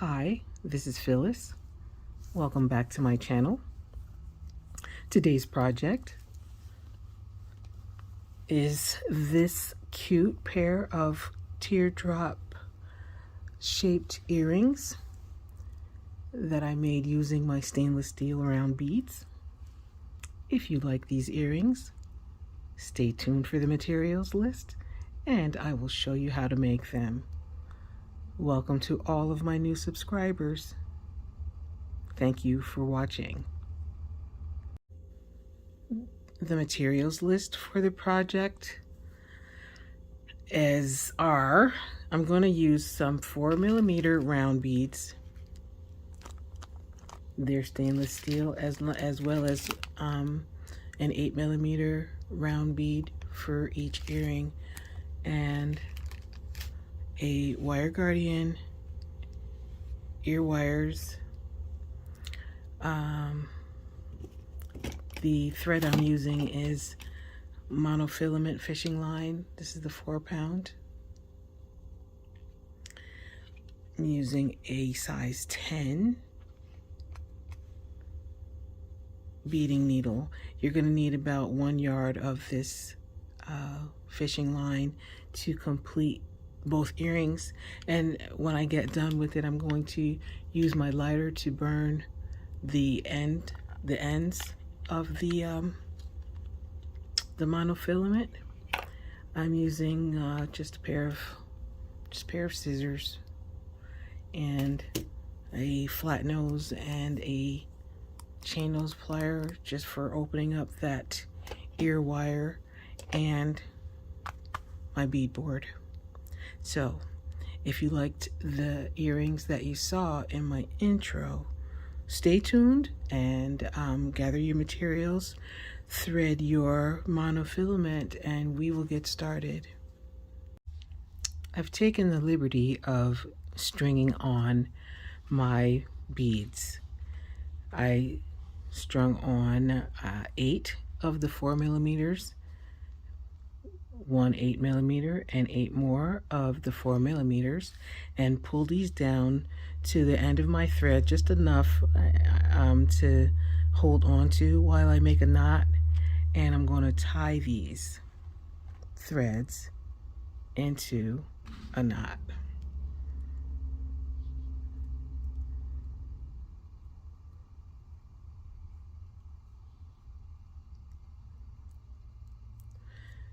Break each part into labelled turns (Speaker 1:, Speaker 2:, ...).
Speaker 1: Hi, this is Phyllis. Welcome back to my channel. Today's project is this cute pair of teardrop shaped earrings that I made using my stainless steel round beads. If you like these earrings, stay tuned for the materials list and I will show you how to make them. Welcome to all of my new subscribers. Thank you for watching. The materials list for the project I'm going to use some 4mm round beads. They're stainless steel as well as an 8mm round bead for each earring, and a wire guardian, ear wires. The thread I'm using is monofilament fishing line. This is the 4-pound. I'm using a size 10 beading needle. You're going to need about 1 yard of this fishing line to complete both earrings, and when I get done with it, I'm going to use my lighter to burn the ends of the monofilament. I'm using just a pair of scissors and a flat nose and a chain nose plier just for opening up that ear wire, and my beadboard. So if you liked the earrings that you saw in my intro, stay tuned and gather your materials, thread your monofilament, and we will get started. I've taken the liberty of stringing on my beads. I strung on 8 of the 4mm, 1 8mm, and 8 more of the 4mm, and pull these down to the end of my thread, just enough to hold on to while I make a knot. And I'm going to tie these threads into a knot.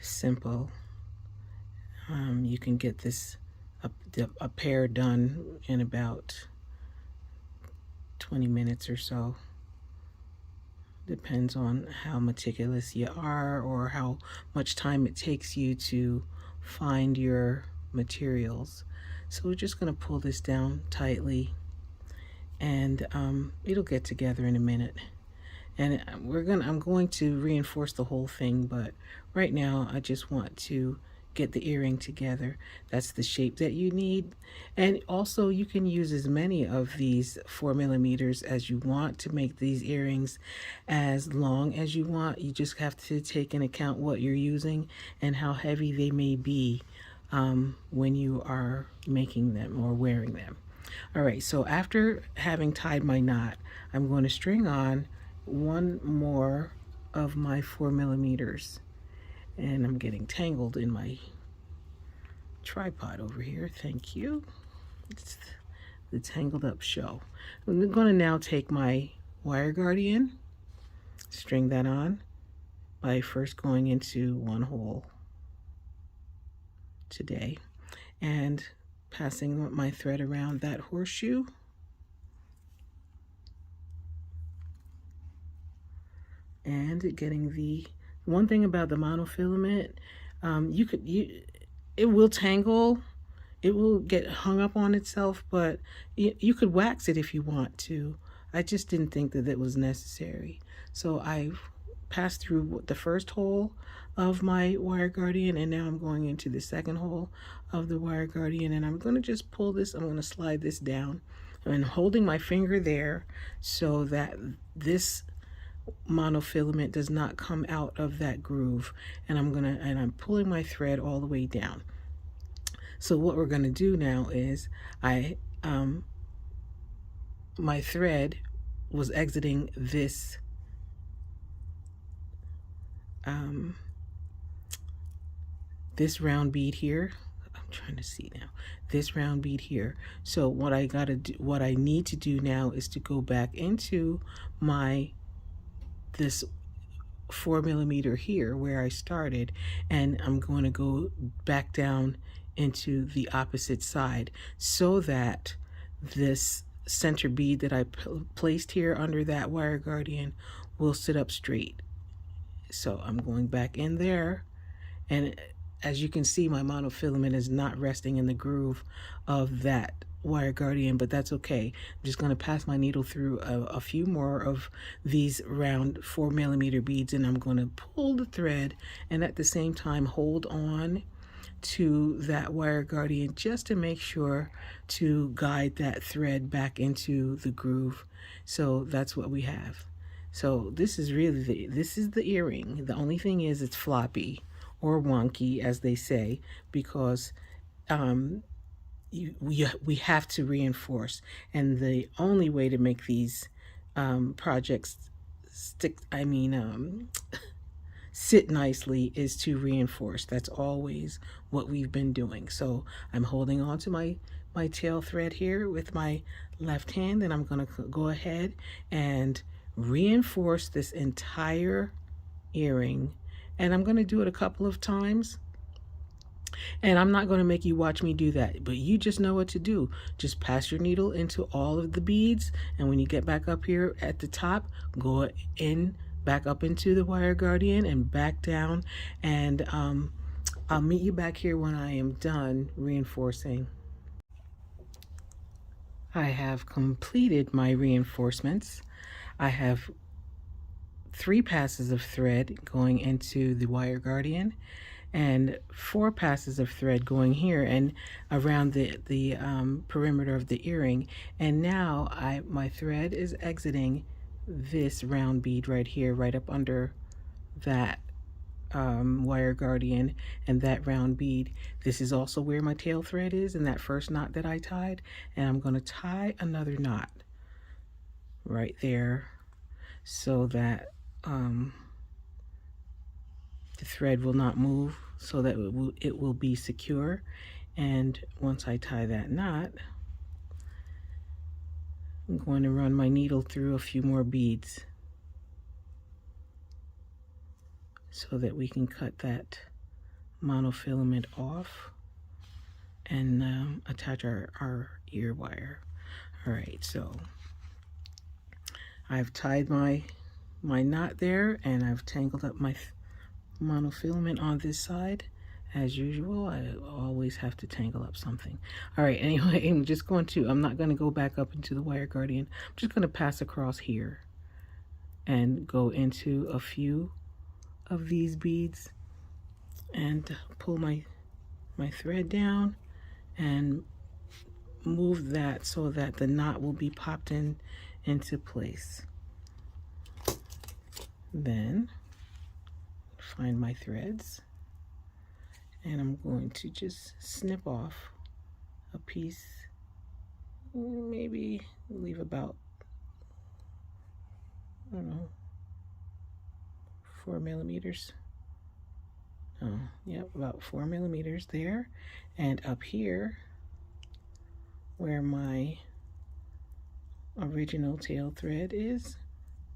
Speaker 1: Simple. You can get this a pair done in about 20 minutes or so. Depends on how meticulous you are or how much time it takes you to find your materials. So we're just going to pull this down tightly, and it'll get together in a minute. And I'm going to reinforce the whole thing, but right now I just want to get the earring together. That's the shape that you need. And also you can use as many of these 4mm as you want to make these earrings as long as you want. You just have to take into account what you're using and how heavy they may be when you are making them or wearing them. All right, so after having tied my knot, I'm going to string on 1 more of my 4mm, and I'm getting tangled in my tripod over here. Thank you. It's the tangled up show. I'm going to now take my wire guardian, string that on by first going into 1 hole today and passing my thread around that horseshoe. And getting the one thing about the monofilament, it will tangle, it will get hung up on itself, but you could wax it if you want to. I just didn't think that it was necessary. So I've passed through the first hole of my wire guardian, and now I'm going into the second hole of the wire guardian, and I'm going to just pull this, I'm going to slide this down and holding my finger there so that this monofilament does not come out of that groove, and I'm pulling my thread all the way down. So what we're going to do now is I my thread was exiting this this round bead here. I'm trying to see now, this round bead here. So what I gotta do, what I need to do now is to go back into this 4mm here where I started, and I'm going to go back down into the opposite side so that this center bead that I placed here under that wire guardian will sit up straight. So I'm going back in there, and as you can see, my monofilament is not resting in the groove of that wire guardian, but that's okay. I'm just going to pass my needle through a few more of these round 4mm beads, and I'm going to pull the thread and at the same time hold on to that wire guardian just to make sure to guide that thread back into the groove. So that's what we have. So this is really this is the earring. The only thing is it's floppy or wonky, as they say, because we have to reinforce, and the only way to make these projects sit nicely is to reinforce. That's always what we've been doing. So I'm holding on to my tail thread here with my left hand, and I'm going to go ahead and reinforce this entire earring, and I'm going to do it a couple of times. And I'm not going to make you watch me do that, but you just know what to do. Just pass your needle into all of the beads, and when you get back up here at the top, go in, back up into the wire guardian and back down, and I'll meet you back here when I am done reinforcing. I have completed my reinforcements. I have 3 passes of thread going into the wire guardian and 4 passes of thread going here and around the perimeter of the earring. And now my thread is exiting this round bead right here, right up under that wire guardian and that round bead. This is also where my tail thread is in that first knot that I tied, and I'm going to tie another knot right there so that the thread will not move, so that it will be secure. And once I tie that knot, I'm going to run my needle through a few more beads so that we can cut that monofilament off and attach our ear wire. All right, so I've tied my knot there, and I've tangled up my monofilament on this side. As usual, I always have to tangle up something. All right, anyway, I'm not going to go back up into the wire guardian. I'm just going to pass across here and go into a few of these beads and pull my thread down and move that so that the knot will be popped into place. Then find my threads, and I'm going to just snip off a piece, maybe leave about, I don't know, 4 millimeters. Oh, yep, about 4 millimeters there. And up here, where my original tail thread is,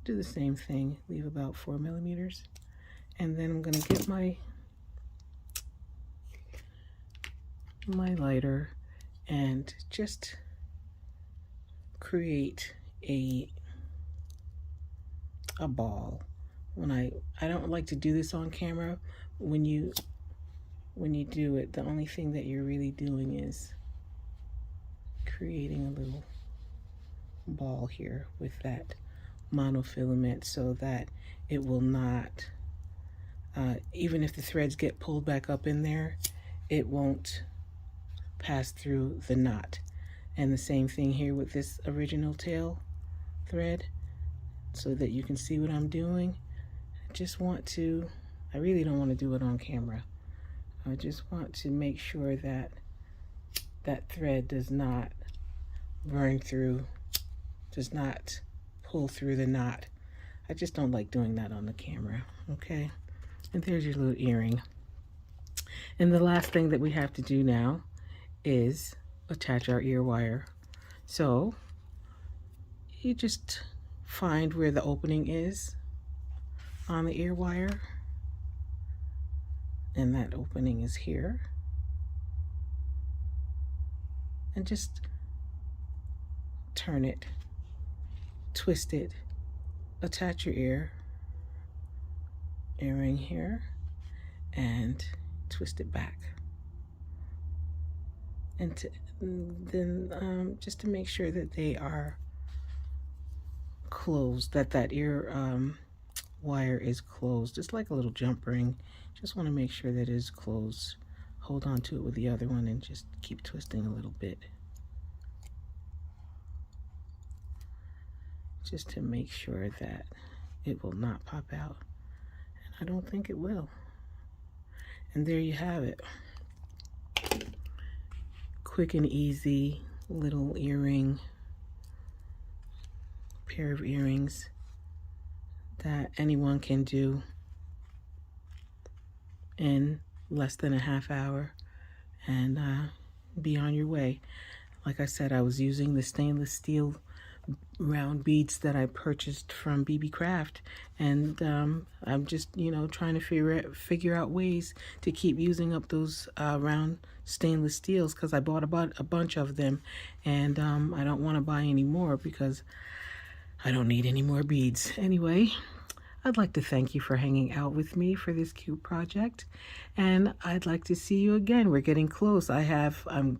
Speaker 1: do the same thing, leave about 4 millimeters. And then I'm going to get my lighter and just create a ball. I don't like to do this on camera. When you do it, the only thing that you're really doing is creating a little ball here with that monofilament so that it will not, even if the threads get pulled back up in there, it won't pass through the knot. And the same thing here with this original tail thread, so that you can see what I'm doing. I really don't want to do it on camera. I just want to make sure that that thread does not burn through does not pull through the knot. I just don't like doing that on the camera, okay? And there's your little earring. And the last thing that we have to do now is attach our ear wire. So you just find where the opening is on the ear wire, and that opening is here, and just turn it, twist it, attach your earring here, and twist it back. And then just to make sure that they are closed, that ear wire is closed, just like a little jump ring. Just want to make sure that it is closed. Hold on to it with the other one and just keep twisting a little bit, just to make sure that it will not pop out. And I don't think it will. And there you have it. Quick and easy little earring, pair of earrings that anyone can do in less than a half hour and be on your way. Like I said, I was using the stainless steel round beads that I purchased from BB Craft, and I'm just, trying to figure out ways to keep using up those round stainless steels, because I bought a bunch of them, and I don't want to buy any more because I don't need any more beads. Anyway, I'd like to thank you for hanging out with me for this cute project, and I'd like to see you again. We're getting close. I'm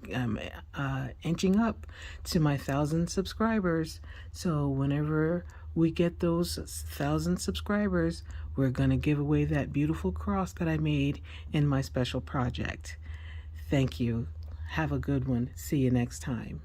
Speaker 1: inching up to my 1,000 subscribers. So whenever we get those 1,000 subscribers, we're gonna give away that beautiful cross that I made in my special project. Thank you. Have a good one. See you next time.